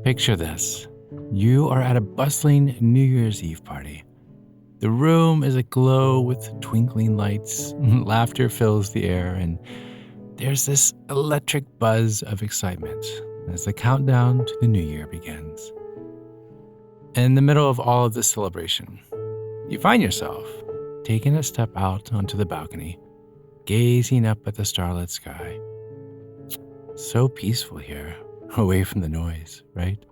Picture this. You are at a bustling New Year's Eve party. The room is aglow with twinkling lights, laughter fills the air, and there's this electric buzz of excitement as the countdown to the new year begins. In the middle of all of this celebration, you find yourself taking a step out onto the balcony, gazing up at the starlit sky. So peaceful here, away from the noise, right?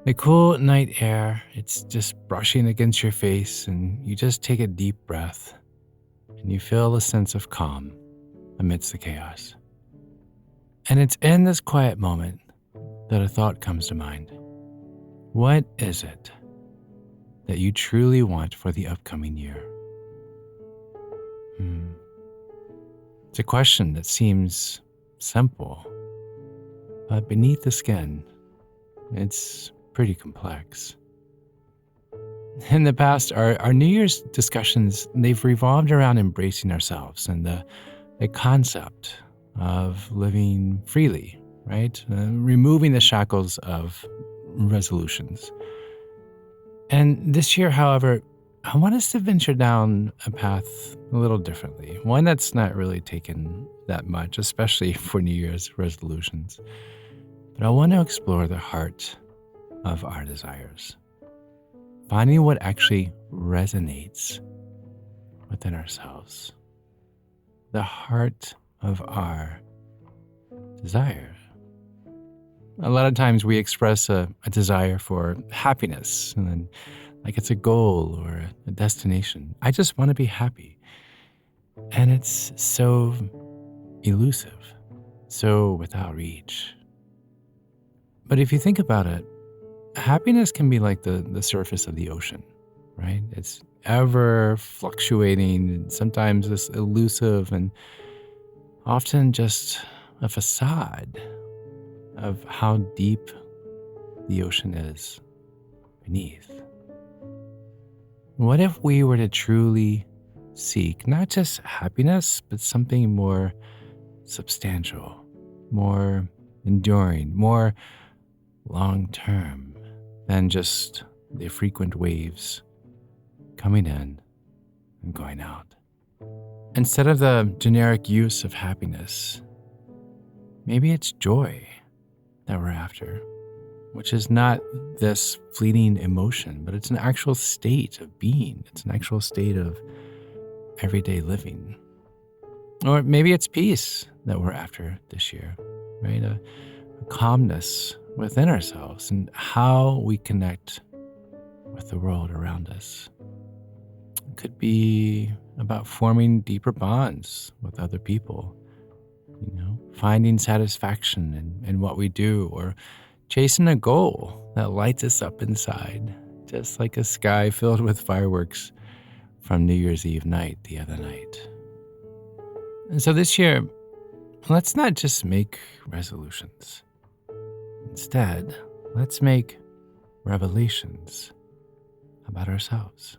The cool night air, it's just brushing against your face, and you just take a deep breath, and you feel a sense of calm amidst the chaos. And it's in this quiet moment that a thought comes to mind. What is it that you truly want for the upcoming year? It's a question that seems simple, but beneath the skin, it's pretty complex. In the past, our New Year's discussions, they've revolved around embracing ourselves and the concept of living freely, right? Removing the shackles of resolutions. And this year, however, I want us to venture down a path a little differently, one that's not really taken that much, especially for New Year's resolutions. But I want to explore the heart of our desires, finding what actually resonates within ourselves, the heart of our desire. A lot of times we express a desire for happiness, and then like it's a goal or a destination. I just want to be happy. And it's so elusive, so without reach. But if you think about it, happiness can be like the surface of the ocean, right? It's ever fluctuating, and sometimes this elusive and often just a facade of how deep the ocean is beneath. What if we were to truly seek not just happiness, but something more substantial, more enduring, more long-term than just the frequent waves coming in and going out? Instead of the generic use of happiness, maybe it's joy that we're after, which is not this fleeting emotion, but it's an actual state of being. It's an actual state of everyday living. Or maybe it's peace that we're after this year, right? A calmness within ourselves and how we connect with the world around us. It could be about forming deeper bonds with other people, finding satisfaction in what we do, or chasing a goal that lights us up inside, just like a sky filled with fireworks from New Year's Eve night the other night. And so this year, let's not just make resolutions. Instead, let's make revelations about ourselves.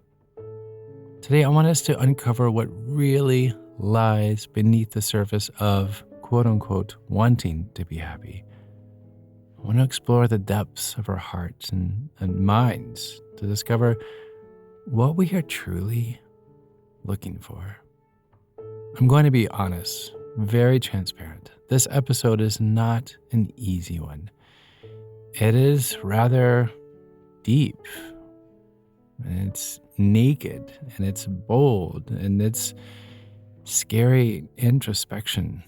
Today, I want us to uncover what really lies beneath the surface of quote-unquote wanting to be happy. I want to explore the depths of our hearts and minds to discover what we are truly looking for. I'm going to be honest, very transparent. This episode is not an easy one. It is rather deep, and it's naked, and it's bold, and it's scary introspection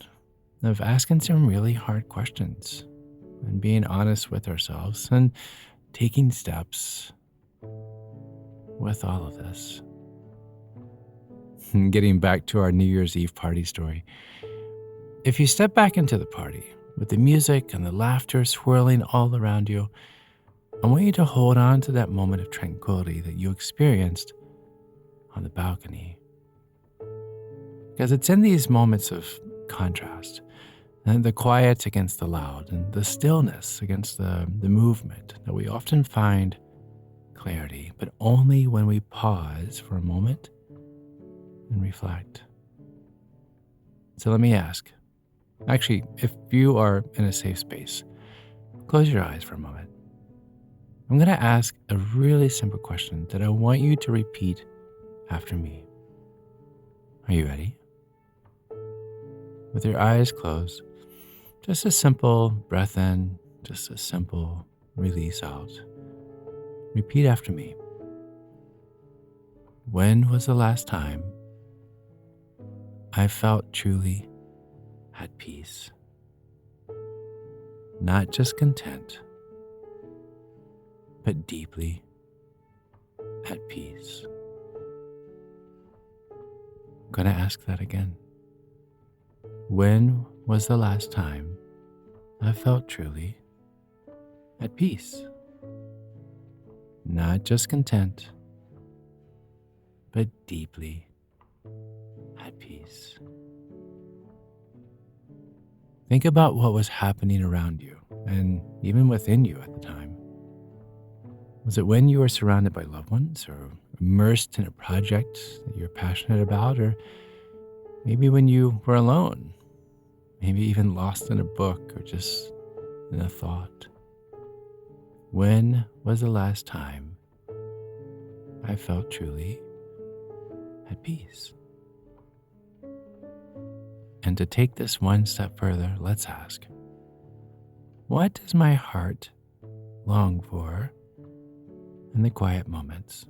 of asking some really hard questions and being honest with ourselves and taking steps with all of this. And getting back to our New Year's Eve party story, if you step back into the party with the music and the laughter swirling all around you, I want you to hold on to that moment of tranquility that you experienced on the balcony. Because it's in these moments of contrast, and the quiet against the loud, and the stillness against the movement, that we often find clarity, but only when we pause for a moment and reflect. So let me ask, actually, if you are in a safe space, Close your eyes for a moment. I'm going to ask a really simple question that I want you to repeat after me. Are you ready? With your eyes closed, just a simple breath in, just a simple release out. Repeat after me. When was the last time I felt truly at peace? Not just content, but deeply at peace. I'm going to ask that again. When was the last time I felt truly at peace? Not just content, but deeply at peace. Think about what was happening around you and even within you at the time. Was it when you were surrounded by loved ones or immersed in a project that you're passionate about, or maybe when you were alone, maybe even lost in a book or just in a thought? When was the last time I felt truly at peace? And to take this one step further, let's ask, what does my heart long for in the quiet moments?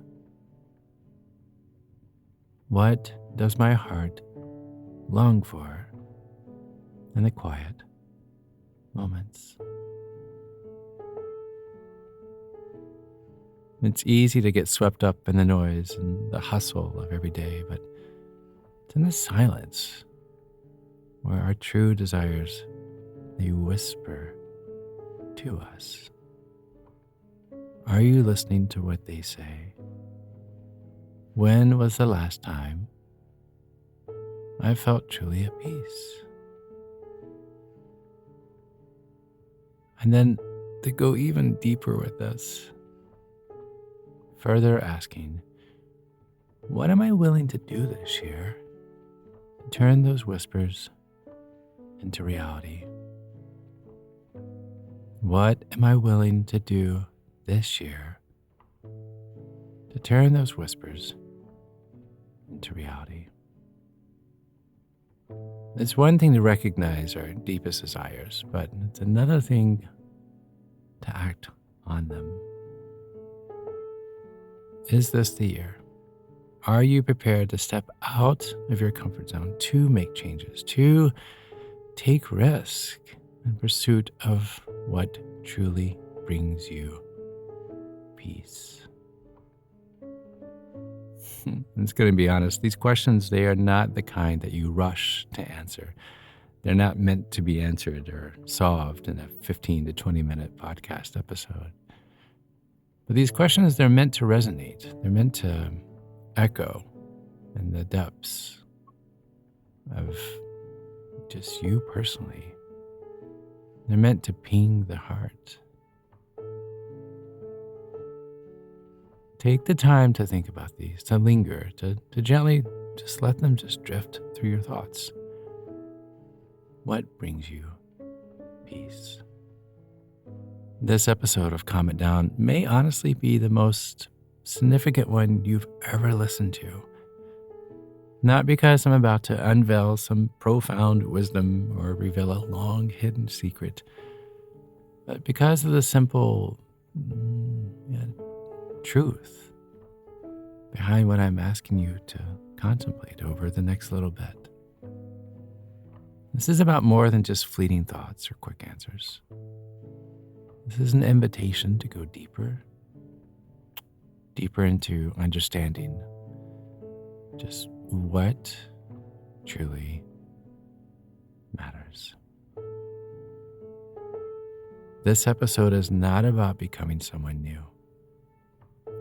What does my heart long for in the quiet moments? It's easy to get swept up in the noise and the hustle of every day, but it's in the silence where our true desires, they whisper to us. Are you listening to what they say? When was the last time I felt truly at peace? And then to go even deeper with this, further asking, what am I willing to do this year to turn those whispers into reality? What am I willing to do this year to turn those whispers into reality? It's one thing to recognize our deepest desires, but it's another thing to act on them. Is this the year? Are you prepared to step out of your comfort zone, to make changes, to take risk in pursuit of what truly brings you peace? It's going to be honest. These questions, they are not the kind that you rush to answer. They're not meant to be answered or solved in a 15 to 20 minute podcast episode. But these questions, they're meant to resonate. They're meant to echo in the depths of just you personally. They're meant to ping the heart. Take the time to think about these, to linger, to gently just let them just drift through your thoughts. What brings you peace? This episode of Calm It Down may honestly be the most significant one you've ever listened to. Not because I'm about to unveil some profound wisdom or reveal a long hidden secret, but because of the simple truth behind what I'm asking you to contemplate over the next little bit. This is about more than just fleeting thoughts or quick answers. This is an invitation to go deeper into understanding just what truly matters. This episode is not about becoming someone new.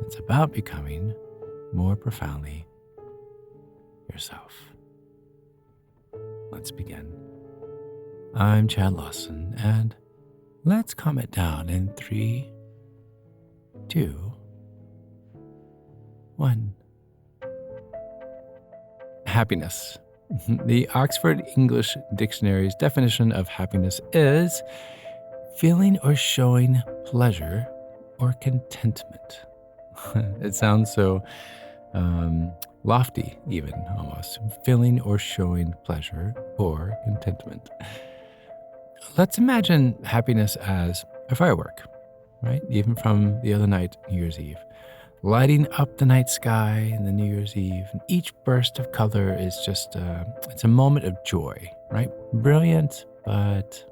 It's about becoming more profoundly yourself. Let's begin. I'm Chad Lawson, and let's calm it down in 3, 2, 1. Happiness. The Oxford English Dictionary's definition of happiness is feeling or showing pleasure or contentment. It sounds so um, lofty, even almost. Feeling or showing pleasure or contentment. Let's imagine happiness as a firework, right? Even from the other night, New Year's Eve. Lighting up the night sky in the New Year's Eve. And each burst of color is just it's a moment of joy, right? Brilliant, but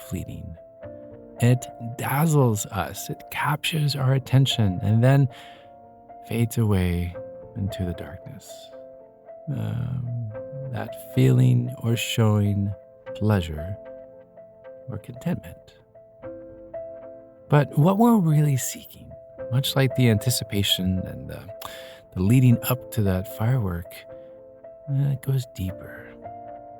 fleeting. It dazzles us, it captures our attention, and then fades away into the darkness. That feeling or showing pleasure or contentment. But what we're really seeking, much like the anticipation and the leading up to that firework, it goes deeper.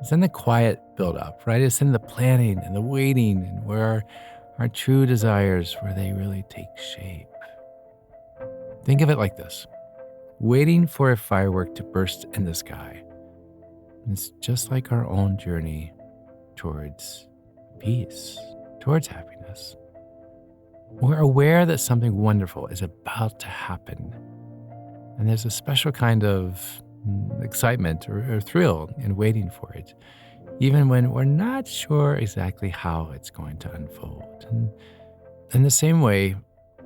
It's in the quiet build-up, right? It's in the planning and the waiting and where our true desires, where they really take shape. Think of it like this. Waiting for a firework to burst in the sky. It's just like our own journey towards peace, towards happiness. We're aware that something wonderful is about to happen. And there's a special kind of excitement or thrill in waiting for it, even when we're not sure exactly how it's going to unfold. And in the same way,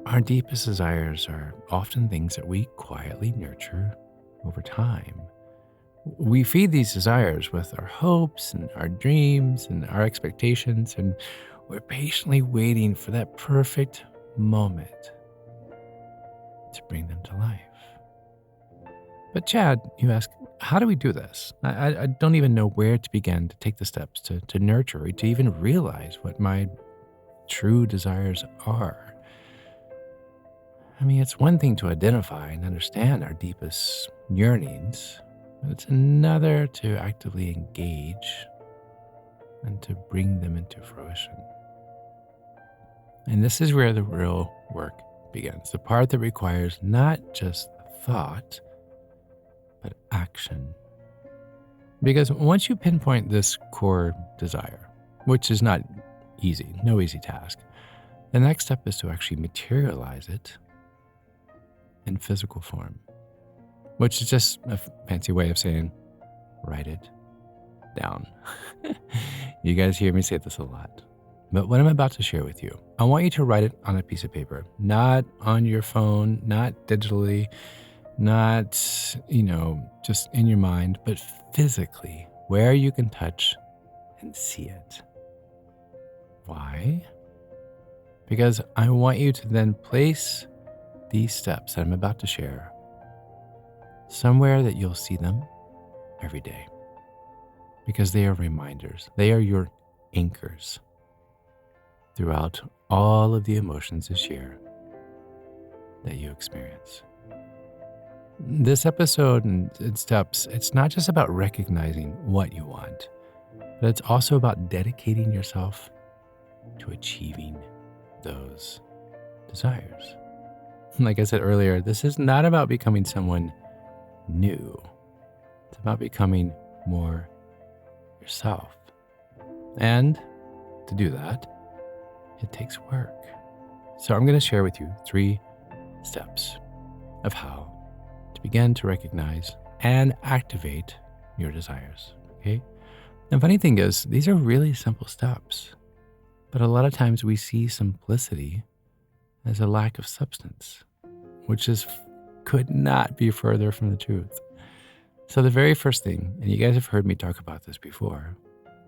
our deepest desires are often things that we quietly nurture over time. We feed these desires with our hopes and our dreams and our expectations, and we're patiently waiting for that perfect moment to bring them to life. But Chad, you ask, how do we do this? I don't even know where to begin to take the steps to nurture or to even realize what my true desires are. I mean, it's one thing to identify and understand our deepest yearnings, but it's another to actively engage and to bring them into fruition. And this is where the real work begins, the part that requires not just thought, but action. Because once you pinpoint this core desire, which is not easy, no easy task, the next step is to actually materialize it in physical form, which is just a fancy way of saying, write it down. You guys hear me say this a lot. But what I'm about to share with you, I want you to write it on a piece of paper, not on your phone, not digitally, not, just in your mind, but physically, where you can touch and see it. Why? Because I want you to then place these steps that I'm about to share somewhere that you'll see them every day. Because they are reminders. They are your anchors throughout all of the emotions this year that you experience. This episode and steps, it's not just about recognizing what you want, but it's also about dedicating yourself to achieving those desires. Like I said earlier, this is not about becoming someone new. It's about becoming more yourself. And to do that, it takes work. So I'm going to share with you 3 steps of how to begin to recognize and activate your desires. Okay? The funny thing is, these are really simple steps, but a lot of times we see simplicity as a lack of substance, which could not be further from the truth. So the very first thing, and you guys have heard me talk about this before,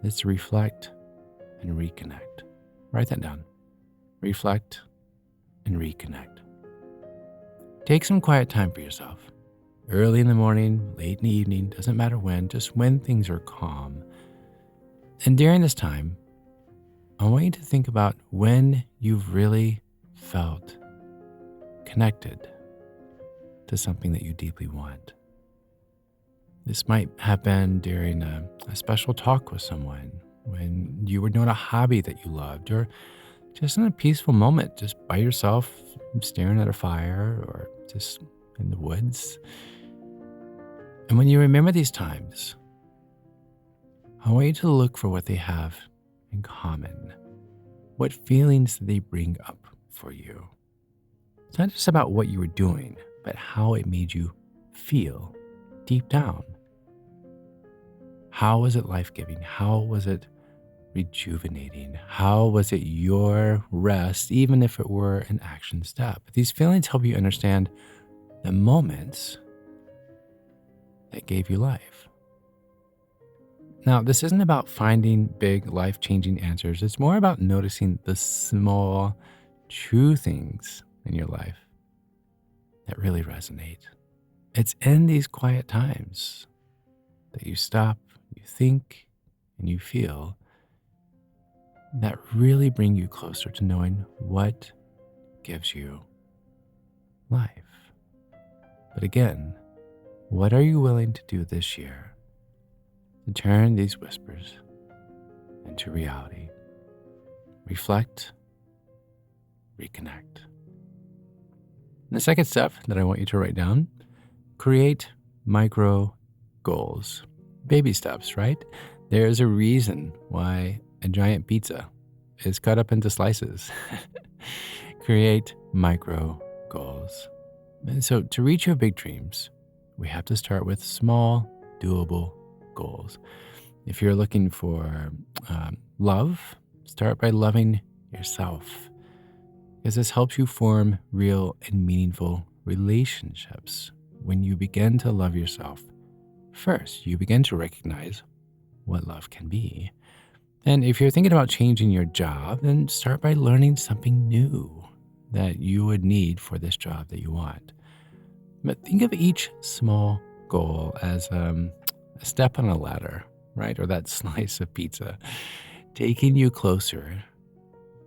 is to reflect and reconnect. Write that down. Reflect and reconnect. Take some quiet time for yourself. Early in the morning, late in the evening, doesn't matter when, just when things are calm. And during this time, I want you to think about when you've really felt connected to something that you deeply want. This might have been during a special talk with someone, when you were doing a hobby that you loved, or just in a peaceful moment, just by yourself, staring at a fire, or just in the woods. And when you remember these times, I want you to look for what they have in common. What feelings do they bring up for you? It's not just about what you were doing, but how it made you feel deep down. How was it life giving? How was it rejuvenating? How was it your rest, even if it were an action step? These feelings help you understand the moments that gave you life. Now, this isn't about finding big life changing answers, it's more about noticing the small, true things in your life that really resonate. It's in these quiet times that you stop, you think, and you feel that really bring you closer to knowing what gives you life. But again, what are you willing to do this year to turn these whispers into reality? Reflect, reconnect. The second step that I want you to write down, create micro goals. Baby steps, right? There's a reason why a giant pizza is cut up into slices. Create micro goals. And so to reach your big dreams, we have to start with small, doable goals. If you're looking for love, start by loving yourself, because this helps you form real and meaningful relationships. When you begin to love yourself first, you begin to recognize what love can be. And if you're thinking about changing your job, then start by learning something new that you would need for this job that you want. But think of each small goal as a step on a ladder, right? Or that slice of pizza, taking you closer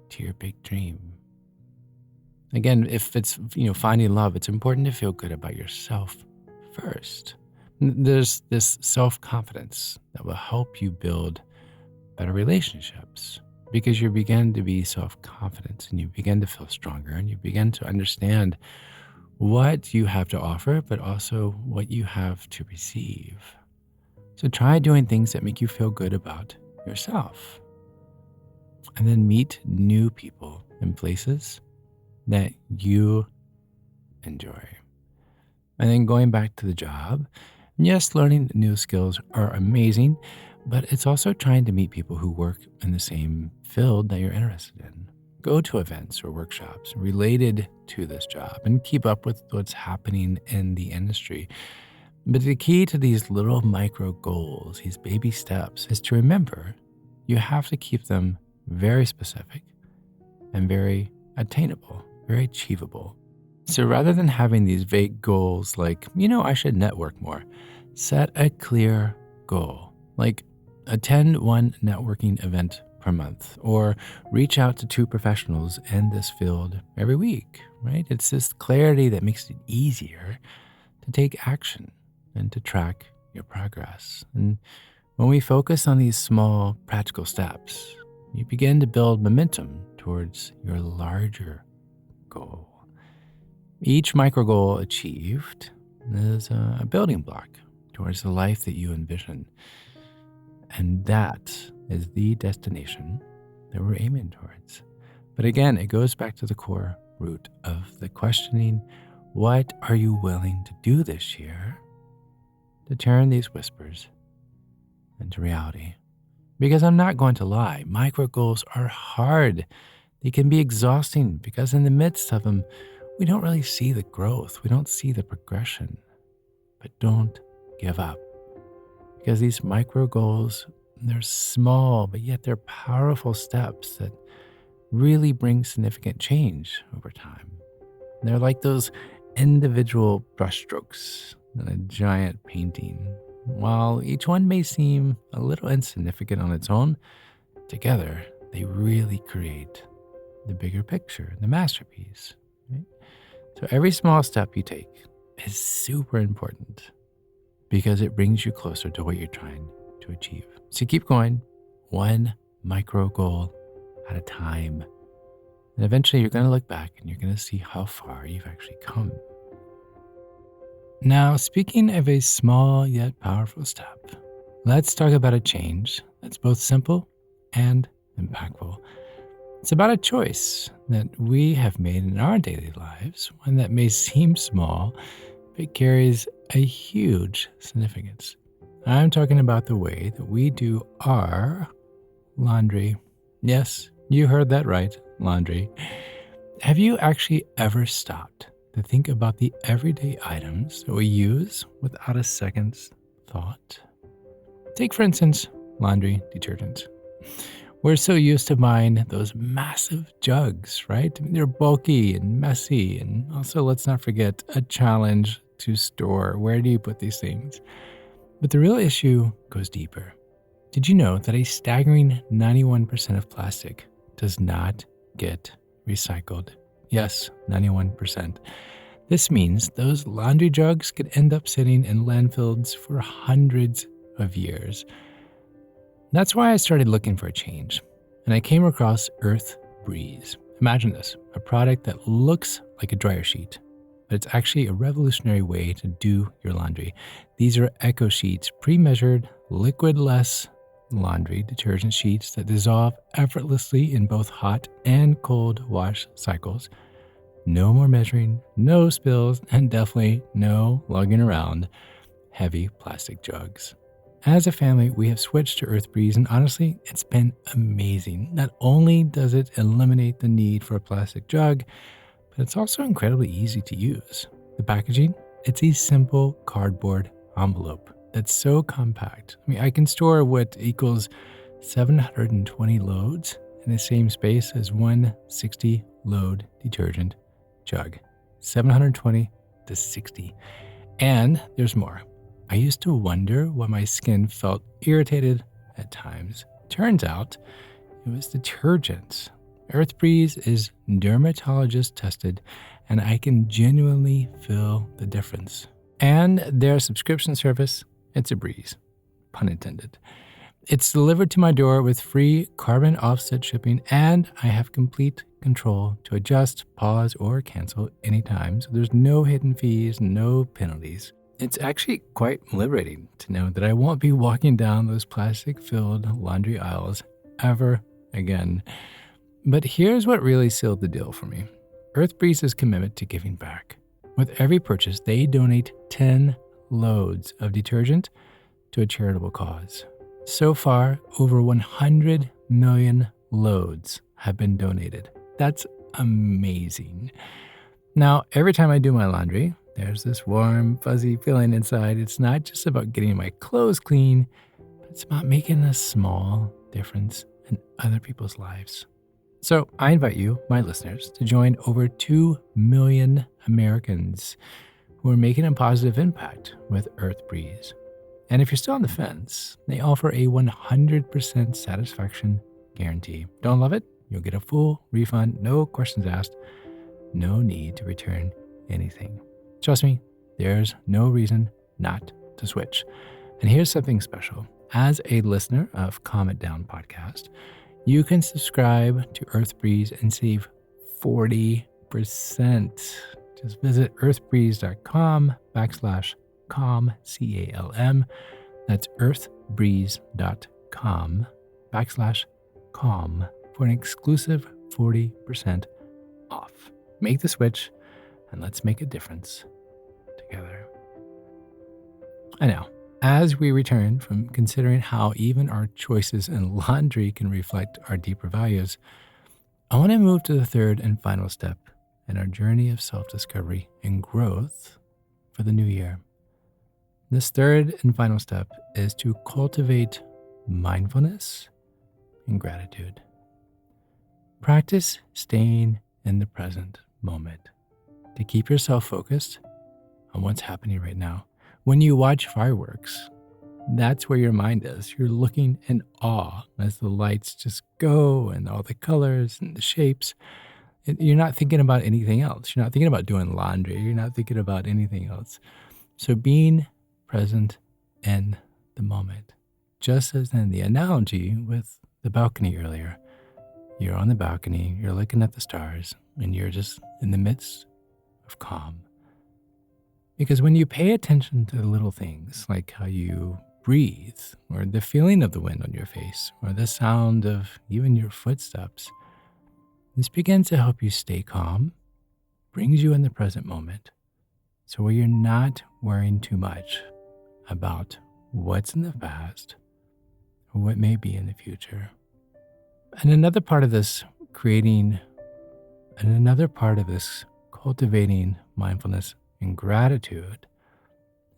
to your big dream. Again, if it's, finding love, it's important to feel good about yourself first. There's this self-confidence that will help you build better relationships because you begin to be self-confident and you begin to feel stronger and you begin to understand what you have to offer, but also what you have to receive. So try doing things that make you feel good about yourself. And then meet new people and places that you enjoy. And then going back to the job, yes, learning new skills are amazing, but it's also trying to meet people who work in the same field that you're interested in. Go to events or workshops related to this job and keep up with what's happening in the industry. But the key to these little micro goals, these baby steps, is to remember you have to keep them very specific and very attainable, very achievable. So rather than having these vague goals like, I should network more, set a clear goal, like attend one networking event per month or reach out to 2 professionals in this field every week, right? It's this clarity that makes it easier to take action and to track your progress. And when we focus on these small practical steps, you begin to build momentum towards your larger goal. Each micro goal achieved is a building block towards the life that you envision. And that is the destination that we're aiming towards. But again, it goes back to the core root of the questioning, what are you willing to do this year to turn these whispers into reality? Because I'm not going to lie, micro goals are hard. They can be exhausting because in the midst of them, we don't really see the growth. We don't see the progression. But don't give up. Because these micro goals, they're small, but yet they're powerful steps that really bring significant change over time. They're like those individual brushstrokes in a giant painting. While each one may seem a little insignificant on its own, together they really create the bigger picture, the masterpiece. Right? So every small step you take is super important because it brings you closer to what you're trying to achieve. So keep going, one micro goal at a time. And eventually you're going to look back and you're going to see how far you've actually come. Now, speaking of a small yet powerful step, let's talk about a change that's both simple and impactful. It's about a choice that we have made in our daily lives, one that may seem small, but carries a huge significance. I'm talking about the way that we do our laundry. Yes, you heard that right, laundry. Have you actually ever stopped to think about the everyday items that we use without a second's thought? Take, for instance, laundry detergent. We're so used to buying those massive jugs, right? I mean, they're bulky and messy. And also, let's not forget, a challenge to store. Where do you put these things? But the real issue goes deeper. Did you know that a staggering 91% of plastic does not get recycled? Yes, 91%. This means those laundry jugs could end up sitting in landfills for hundreds of years. That's why I started looking for a change, and I came across Earth Breeze. Imagine this, a product that looks like a dryer sheet, but it's actually a revolutionary way to do your laundry. These are Eco Sheets, pre-measured, liquid-less laundry detergent sheets that dissolve effortlessly in both hot and cold wash cycles. No more measuring, no spills, and definitely no lugging around heavy plastic jugs. As a family, we have switched to Earth Breeze, and honestly, it's been amazing. Not only does it eliminate the need for a plastic jug, but it's also incredibly easy to use. The packaging, it's a simple cardboard envelope that's so compact. I mean, I can store what equals 720 loads in the same space as one 60-load detergent jug. 720 to 60. And there's more. I used to wonder why my skin felt irritated at times. Turns out it was detergent. Earth Breeze is dermatologist tested, and I can genuinely feel the difference. And their subscription service, it's a breeze, pun intended. It's delivered to my door with free carbon offset shipping, and I have complete control to adjust, pause, or cancel anytime. So there's no hidden fees, no penalties. It's actually quite liberating to know that I won't be walking down those plastic-filled laundry aisles ever again. But here's what really sealed the deal for me. Earth Breeze's commitment to giving back. With every purchase, they donate 10 loads of detergent to a charitable cause. So far, over 100 million loads have been donated. That's amazing. Now, every time I do my laundry, there's this warm, fuzzy feeling inside. It's not just about getting my clothes clean, but it's about making a small difference in other people's lives. So I invite you, my listeners, to join over 2 million Americans who are making a positive impact with Earth Breeze. And if you're still on the fence, they offer a 100% satisfaction guarantee. Don't love it? You'll get a full refund, no questions asked, no need to return anything. Trust me, there's no reason not to switch. And here's something special. As a listener of Calm It Down podcast, you can subscribe to Earth Breeze and save 40%. Just visit earthbreeze.com/calm, C-A-L-M. That's earthbreeze.com/calm for an exclusive 40% off. Make the switch and let's make a difference together. I know, as we return from considering how even our choices in laundry can reflect our deeper values, I want to move to the third and final step in our journey of self-discovery and growth for the new year. This third and final step is to cultivate mindfulness and gratitude. Practice staying in the present moment to keep yourself focused on what's happening right now. When you watch fireworks, that's where your mind is. You're looking in awe as the lights just go and all the colors and the shapes. You're not thinking about anything else. You're not thinking about doing laundry. You're not thinking about anything else. So being present in the moment, just as in the analogy with the balcony earlier. You're on the balcony, you're looking at the stars, and you're just in the midst of calm. Because when you pay attention to the little things, like how you breathe, or the feeling of the wind on your face, or the sound of even your footsteps, This begins to help you stay calm, brings you in the present moment, so where you're not worrying too much about what's in the past or what may be in the future. And another part of this creating, and another part of this cultivating mindfulness and gratitude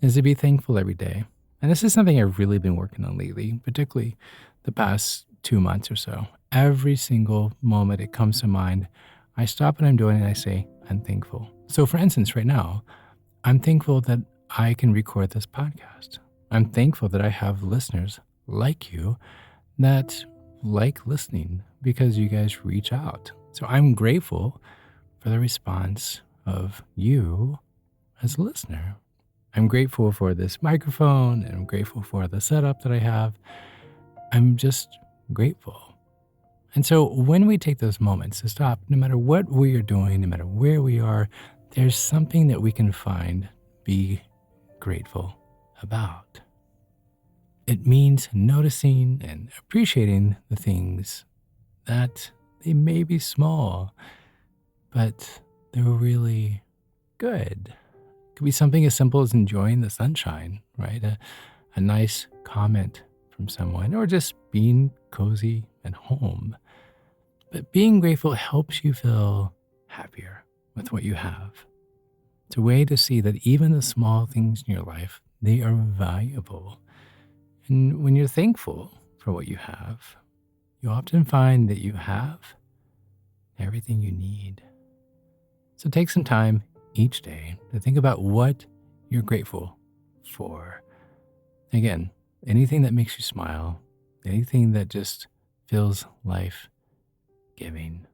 is to be thankful every day. And this is something I've really been working on lately, particularly the past 2 months or so. Every single moment it comes to mind, I stop what I'm doing and I say, I'm thankful. So, for instance, right now, I'm thankful that I can record this podcast. I'm thankful that I have listeners like you that like listening because you guys reach out. So, I'm grateful for the response of you as a listener. I'm grateful for this microphone and I'm grateful for the setup that I have. I'm just grateful. And so when we take those moments to stop, no matter what we are doing, no matter where we are, there's something that we can find, be grateful about. It means noticing and appreciating the things that they may be small, but they're really good. Could be something as simple as enjoying the sunshine, right? A nice comment from someone, or just being cozy at home. But being grateful helps you feel happier with what you have. It's a way to see that even the small things in your life, they are valuable. And when you're thankful for what you have, you often find that you have everything you need. So take some time each day to think about what you're grateful for. Again, anything that makes you smile, anything that just feels life giving.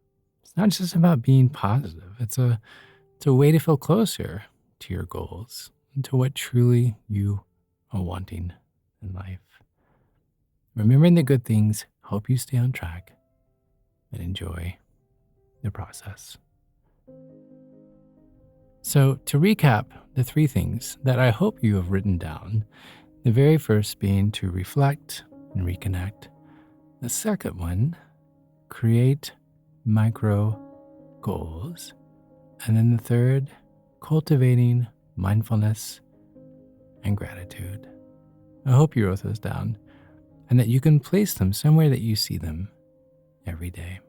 It's not just about being positive. It's a way to feel closer to your goals and to what truly you are wanting in life. Remembering the good things help you stay on track and enjoy the process. So, to recap the 3 things that I hope you have written down, the very first being to reflect and reconnect. The second one, create micro goals. And then the third, cultivating mindfulness and gratitude. I hope you wrote those down and that you can place them somewhere that you see them every day.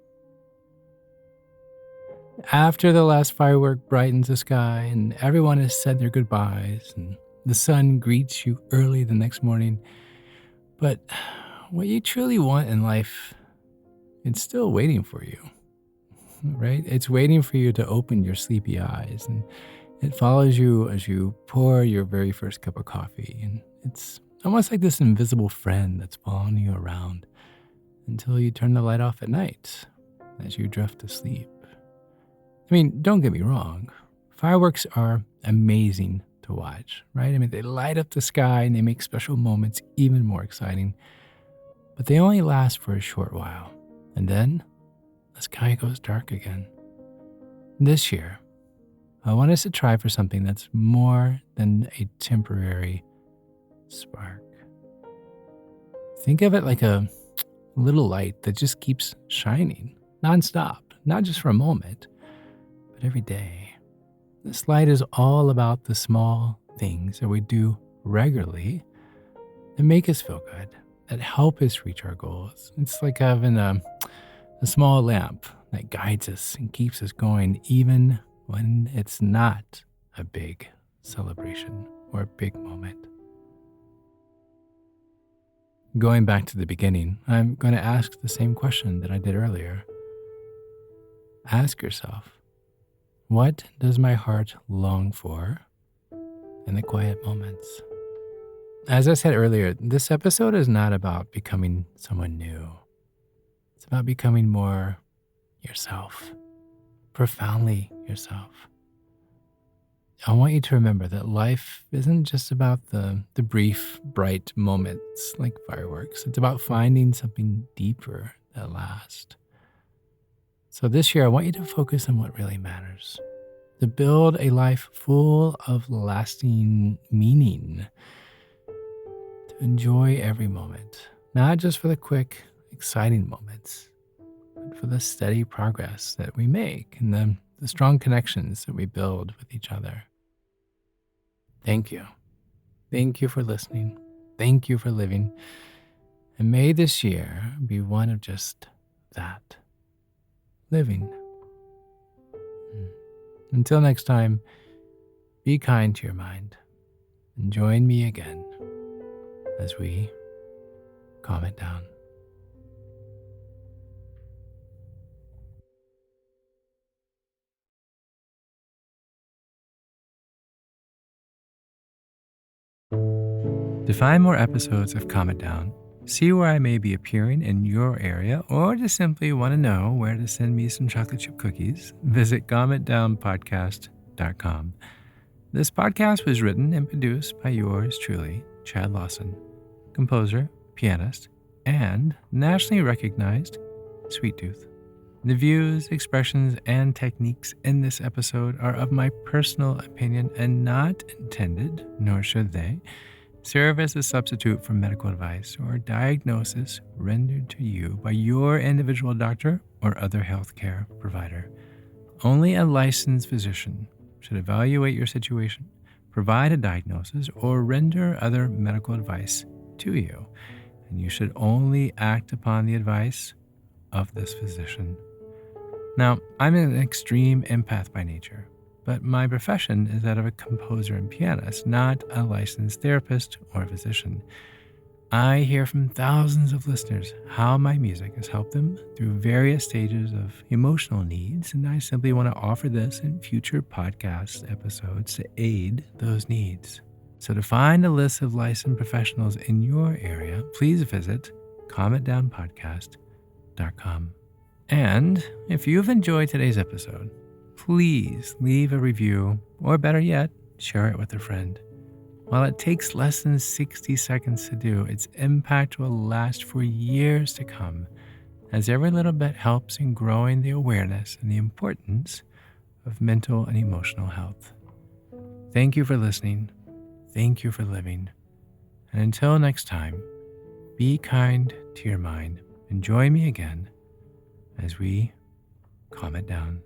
After the last firework brightens the sky and everyone has said their goodbyes and the sun greets you early the next morning, but what you truly want in life, it's still waiting for you, right? It's waiting for you to open your sleepy eyes, and it follows you as you pour your very first cup of coffee. And it's almost like this invisible friend that's following you around until you turn the light off at night as you drift to sleep. I mean, don't get me wrong. Fireworks are amazing to watch, right? I mean, they light up the sky and they make special moments even more exciting. But they only last for a short while. And then the sky goes dark again. This year, I want us to try for something that's more than a temporary spark. Think of it like a little light that just keeps shining nonstop, not just for a moment, but every day. This light is all about the small things that we do regularly that make us feel good, that help us reach our goals. It's like having a small lamp that guides us and keeps us going even when it's not a big celebration or a big moment. Going back to the beginning, I'm going to ask the same question that I did earlier. Ask yourself, what does my heart long for in the quiet moments? As I said earlier, this episode is not about becoming someone new. It's about becoming more yourself, profoundly yourself. I want you to remember that life isn't just about the brief, bright moments like fireworks. It's about finding something deeper that lasts. So this year, I want you to focus on what really matters, to build a life full of lasting meaning, to enjoy every moment, not just for the quick, exciting moments, but but for the steady progress that we make and the strong connections that we build with each other. Thank you. Thank you for listening. Thank you for living. And may this year be one of just that, living. Until next time, be kind to your mind and join me again as we calm it down. To find more episodes of Calm It Down, see where I may be appearing in your area, or just simply want to know where to send me some chocolate chip cookies, visit calmitdownpodcast.com. This podcast was written and produced by yours truly, Chad Lawson, composer, pianist, and nationally recognized sweet tooth. The views, expressions, and techniques in this episode are of my personal opinion and not intended, nor should they, serve as a substitute for medical advice or diagnosis rendered to you by your individual doctor or other healthcare provider. Only a licensed physician should evaluate your situation, provide a diagnosis, or render other medical advice to you, and you should only act upon the advice of this physician. Now, I'm an extreme empath by nature, but my profession is that of a composer and pianist, not a licensed therapist or physician. I hear from thousands of listeners how my music has helped them through various stages of emotional needs, and I simply want to offer this in future podcast episodes to aid those needs. So to find a list of licensed professionals in your area, please visit calmitdownpodcast.com. And if you've enjoyed today's episode, please leave a review, or better yet, share it with a friend. While it takes less than 60 seconds to do, its impact will last for years to come, as every little bit helps in growing the awareness and the importance of mental and emotional health. Thank you for listening. Thank you for living. And until next time, be kind to your mind and join me again as we calm it down.